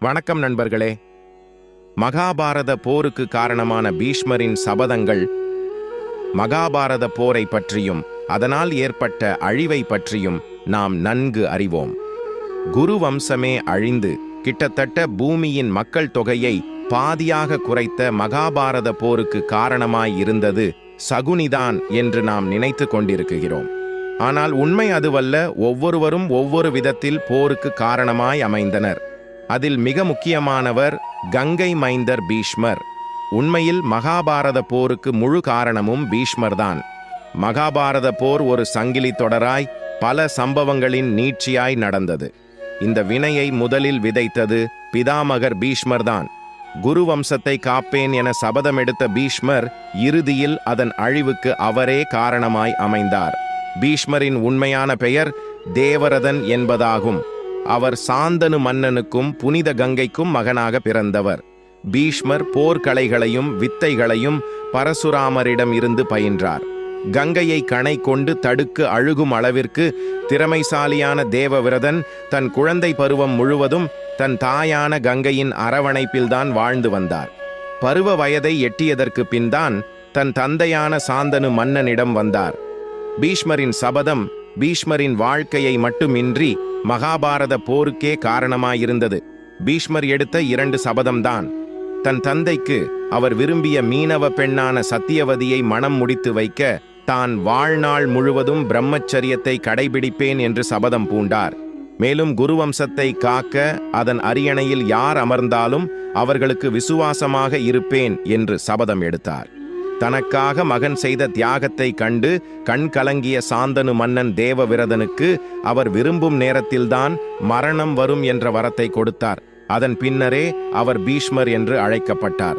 வணக்கம் நண்பர்களே. மகாபாரத போருக்கு காரணமான பீஷ்மரின் சபதங்கள், மகாபாரத போரை பற்றியும் அதனால் ஏற்பட்ட அழிவை பற்றியும் நாம் நன்கு அறிவோம். குரு வம்சமே அழிந்து கிட்டத்தட்ட பூமியின் மக்கள் தொகையை பாதியாக குறைத்த மகாபாரத போருக்கு காரணமாய் இருந்தது சகுனிதான் என்று நாம் நினைத்து கொண்டிருக்கிறோம். ஆனால் உண்மை அதுவல்ல. ஒவ்வொருவரும் ஒவ்வொரு விதத்தில் போருக்கு காரணமாய் அமைந்தனர். அதில் மிக முக்கியமானவர் கங்கை மைந்தர் பீஷ்மர். உண்மையில் மகாபாரத போருக்கு முழு காரணமும் பீஷ்மர்தான். மகாபாரத போர் ஒரு சங்கிலி தொடராய் பல சம்பவங்களின் நீட்சியாய் நடந்தது. இந்த வினையை முதலில் விதைத்தது பிதாமகர் பீஷ்மர்தான். குரு வம்சத்தை காப்பேன் என சபதம் எடுத்த பீஷ்மர் இறுதியில் அதன் அழிவுக்கு அவரே காரணமாய் அமைந்தார். பீஷ்மரின் உண்மையான பெயர் தேவரதன் என்பதாகும். அவர் சாந்தனு மன்னனுக்கும் புனித கங்கைக்கும் மகனாக பிறந்தவர். பீஷ்மர் போர்க்கலைகளையும் வித்தைகளையும் பரசுராமரிடம் இருந்து பயின்றார். கங்கையை கணை கொண்டு தடுக்கு அழுகும் அளவிற்கு திறமைசாலியான தேவவிரதன் தன் குழந்தை பருவம் முழுவதும் தன் தாயான கங்கையின் அரவணைப்பில்தான் வாழ்ந்து வந்தார். பருவ வயதை எட்டியதற்கு பின்தான் தன் தந்தையான சாந்தனு மன்னனிடம் வந்தார். பீஷ்மரின் சபதம் பீஷ்மரின் வாழ்க்கையை மட்டுமின்றி மகாபாரத போருக்கே காரணமாயிருந்தது. பீஷ்மர் எடுத்த 2 சபதம்தான். தன் தந்தைக்கு அவர் விரும்பிய மீனவ பெண்ணான சத்தியவதியை மணம் முடித்து வைக்க தான் வாழ்நாள் முழுவதும் பிரம்மச்சரியத்தை கடைபிடிப்பேன் என்று சபதம் பூண்டார். மேலும் குருவம்சத்தை காக்க அதன் அரியணையில் யார் அமர்ந்தாலும் அவர்களுக்கு விசுவாசமாக இருப்பேன் என்று சபதம் எடுத்தார். தனக்காக மகன் செய்த தியாகத்தை கண்டு கண் கலங்கிய சாந்தனு மன்னன் தேவவிரதனுக்கு அவர் விரும்பும் நேரத்தில்தான் மரணம் வரும் என்ற வரத்தை கொடுத்தார். அதன் பின்னரே அவர் பீஷ்மர் என்று அழைக்கப்பட்டார்.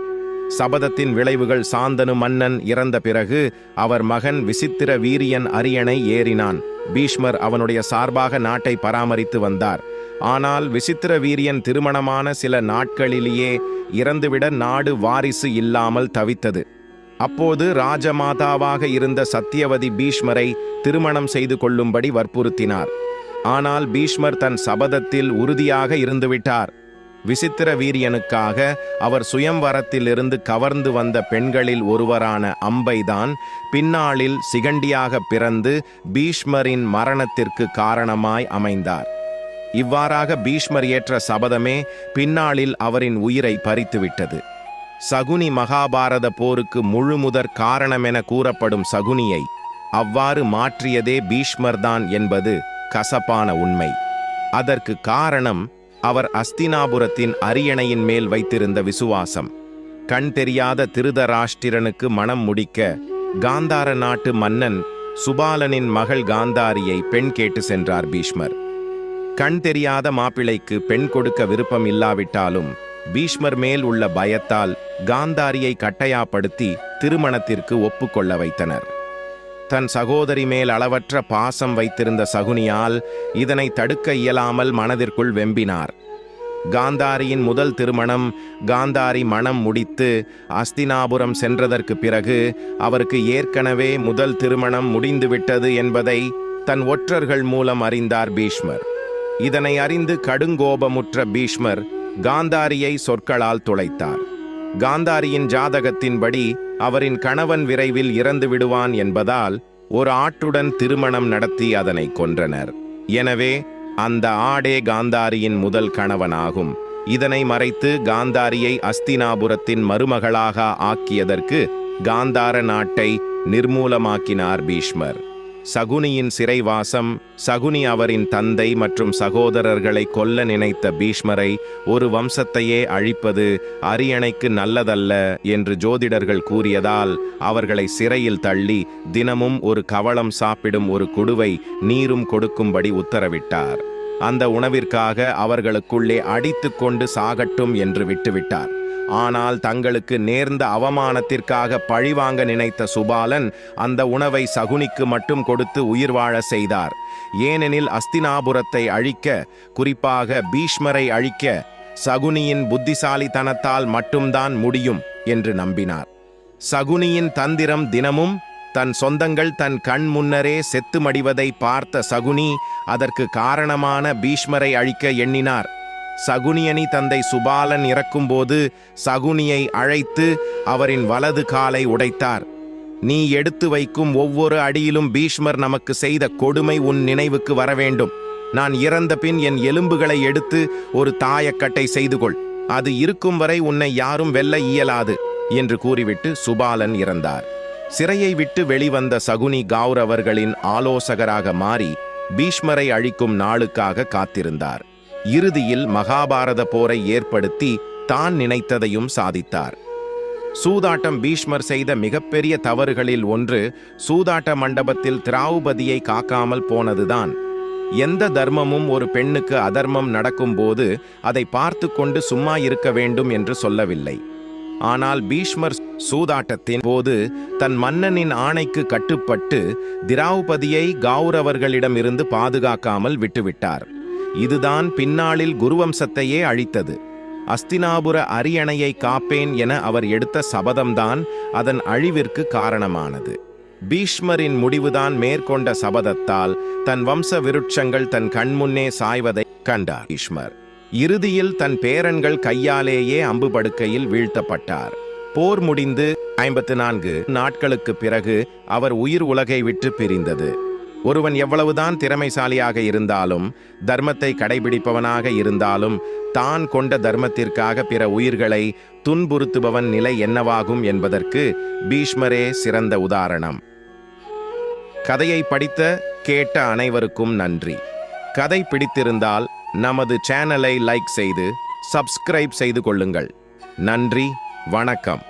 சபதத்தின் விளைவுகள்: சாந்தனு மன்னன் இறந்த பிறகு அவர் மகன் விசித்திர வீரியன் அரியணை ஏறினான். பீஷ்மர் அவனுடைய சார்பாக நாட்டை பராமரித்து வந்தார். ஆனால் விசித்திர வீரியன் திருமணமான சில நாட்களிலேயே இறந்துவிட நாடு வாரிசு இல்லாமல் தவித்தது. அப்போது ராஜமாதாவாக இருந்த சத்தியவதி பீஷ்மரை திருமணம் செய்து கொள்ளும்படி வற்புறுத்தினார். ஆனால் பீஷ்மர் தன் சபதத்தில் உறுதியாக இருந்துவிட்டார். விசித்திர வீரியனுக்காக அவர் சுயம்வரத்திலிருந்து கவர்ந்து வந்த பெண்களில் ஒருவரான அம்பைதான் பின்னாளில் சிகண்டியாக பிறந்து பீஷ்மரின் மரணத்திற்கு காரணமாய் அமைந்தார். இவ்வாறாக பீஷ்மர் ஏற்ற சபதமே பின்னாளில் அவரின் உயிரை பறித்துவிட்டது. சகுனி மகாபாரத போருக்கு முழுமுதற் காரணமென கூறப்படும் சகுனியை அவ்வாறு மாற்றியதே பீஷ்மர்தான் என்பது கசப்பான உண்மை. அதற்கு காரணம் அவர் அஸ்தினாபுரத்தின் அரியணையின் மேல் வைத்திருந்த விசுவாசம். கண் தெரியாத திருதராஷ்டிரனுக்கு மணம் முடிக்க காந்தார நாட்டு மன்னன் சுபாலனின் மகள் காந்தாரியை பெண் கேட்டு சென்றார் பீஷ்மர். கண் தெரியாத மாப்பிளைக்கு பெண் கொடுக்க விருப்பம் இல்லாவிட்டாலும் பீஷ்மர் மேல் உள்ள பயத்தால் காந்தாரியை கட்டையாப்படுத்தி திருமணத்திற்கு ஒப்புக்கொள்ள வைத்தனர். தன் சகோதரி மேல் அளவற்ற பாசம் வைத்திருந்த சகுனியால் இதனை தடுக்க இயலாமல் மனதிற்குள் வெம்பினார். காந்தாரியின் முதல் திருமணம் காந்தாரி மணம் முடித்து அஸ்தினாபுரம் சென்றதற்கு பிறகு அவருக்கு ஏற்கனவே முதல் திருமணம் முடிந்துவிட்டது என்பதை தன் ஒற்றர்கள் மூலம் அறிந்தார் பீஷ்மர். இதனை அறிந்து கடுங்கோபமுற்ற பீஷ்மர் காந்தாரியை சொற்களால் துளைத்தார். காந்தாரியின் ஜாதகத்தின்படி அவரின் கணவன் விரைவில் இறந்து விடுவான் என்பதால் ஒரு ஆட்டுடன் திருமணம் நடத்தி அதனை கொன்றனர். எனவே அந்த ஆடே காந்தாரியின் முதல் கணவனாகும். இதனை மறைத்து காந்தாரியை அஸ்தினாபுரத்தின் மருமகளாக ஆக்கியதற்கு காந்தார நாட்டை நிர்மூலமாக்கினார் பீஷ்மர். சகுனியின் சிறைவாசம். சகுனி அவரின் தந்தை மற்றும் சகோதரர்களை கொல்ல நினைத்த பீஷ்மரை ஒரு வம்சத்தையே அழிப்பது அரியணைக்கு நல்லதல்ல என்று ஜோதிடர்கள் கூறியதால் அவர்களை சிறையில் தள்ளி தினமும் ஒரு கவளம் சாப்பிடும் ஒரு குடுவை நீரும் கொடுக்கும்படி உத்தரவிட்டார். அந்த உணவிற்காக அவர்களுக்குள்ளே அடித்து கொண்டு சாகட்டும் என்று விட்டுவிட்டார். ஆனால் தங்களுக்கு நேர்ந்த அவமானத்திற்காக பழிவாங்க நினைத்த சுபாலன் அந்த உணவை சகுனிக்கு மட்டும் கொடுத்து உயிர் வாழ செய்தார். ஏனெனில் அஸ்தினாபுரத்தை அழிக்க, குறிப்பாக பீஷ்மரை அழிக்க சகுனியின் புத்திசாலித்தனத்தால் மட்டும்தான் முடியும் என்று நம்பினார். சகுனியின் தந்திரம் தினமும் தன் சொந்தங்கள் தன் கண் முன்னரே செத்து மடிவதை பார்த்த சகுனி அதற்கு காரணமான பீஷ்மரை அழிக்க எண்ணினார். சகுனியணி தந்தை சுபாலன் இறக்கும்போது சகுனியை அழைத்து அவரின் வலது காலை உடைத்தார். நீ எடுத்து வைக்கும் ஒவ்வொரு அடியிலும் பீஷ்மர் நமக்கு செய்த கொடுமை உன் நினைவுக்கு வரவேண்டும். நான் இறந்த பின் என் எலும்புகளை எடுத்து ஒரு தாயக்கட்டை செய்து கொள். அது இருக்கும் வரை உன்னை யாரும் வெல்ல இயலாது என்று கூறிவிட்டு சுபாலன் இறந்தார். சிறையை விட்டு வெளிவந்த சகுனி கௌரவர்களின் ஆலோசகராக மாறி பீஷ்மரை அழிக்கும் நாளுக்காக காத்திருந்தார். இறுதியில் மகாபாரத போரை ஏற்படுத்தி தான் நினைத்ததையும் சாதித்தார். சூதாட்டம் பீஷ்மர் செய்த மிகப்பெரிய தவறுகளில் ஒன்று சூதாட்ட மண்டபத்தில் திரௌபதியை காக்காமல் போனதுதான். எந்த தர்மமும் ஒரு பெண்ணுக்கு அதர்மம் நடக்கும்போது அதை பார்த்து கொண்டு சும்மா இருக்க வேண்டும் என்று சொல்லவில்லை. ஆனால் பீஷ்மர் சூதாட்டத்தின் போது தன் மன்னனின் ஆணைக்கு கட்டுப்பட்டு திரௌபதியை கௌரவர்களிடமிருந்து பாதுகாக்காமல் விட்டுவிட்டார். இதுதான் பின்னாளில் குருவம்சத்தையே அழித்தது. அஸ்தினாபுர அரியணையை காப்பேன் என அவர் எடுத்த சபதம்தான் அதன் அழிவிற்கு காரணமானது. பீஷ்மரின் முடிவுதான் மேற்கொண்ட சபதத்தால் தன் வம்ச விருட்சங்கள் தன் கண்முன்னே சாய்வதை கண்டார். பீஷ்மர் இறுதியில் தன் பேரன்கள் கையாலேயே அம்பு படுக்கையில் வீழ்த்தப்பட்டார். போர் முடிந்து 54 நாட்களுக்கு பிறகு அவர் உயிர் உலகை விட்டு பிரிந்தது. ஒருவன் எவ்வளவுதான் திறமைசாலியாக இருந்தாலும், தர்மத்தை கடைபிடிப்பவனாக இருந்தாலும், தான் கொண்ட தர்மத்திற்காக பிற உயிர்களை துன்புறுத்துபவன் நிலை என்னவாகும் என்பதற்கு பீஷ்மரே சிறந்த உதாரணம். கதையை படித்த கேட்ட அனைவருக்கும் நன்றி. கதை பிடித்திருந்தால் நமது சேனலை லைக் செய்து சப்ஸ்கிரைப் செய்து கொள்ளுங்கள். நன்றி, வணக்கம்.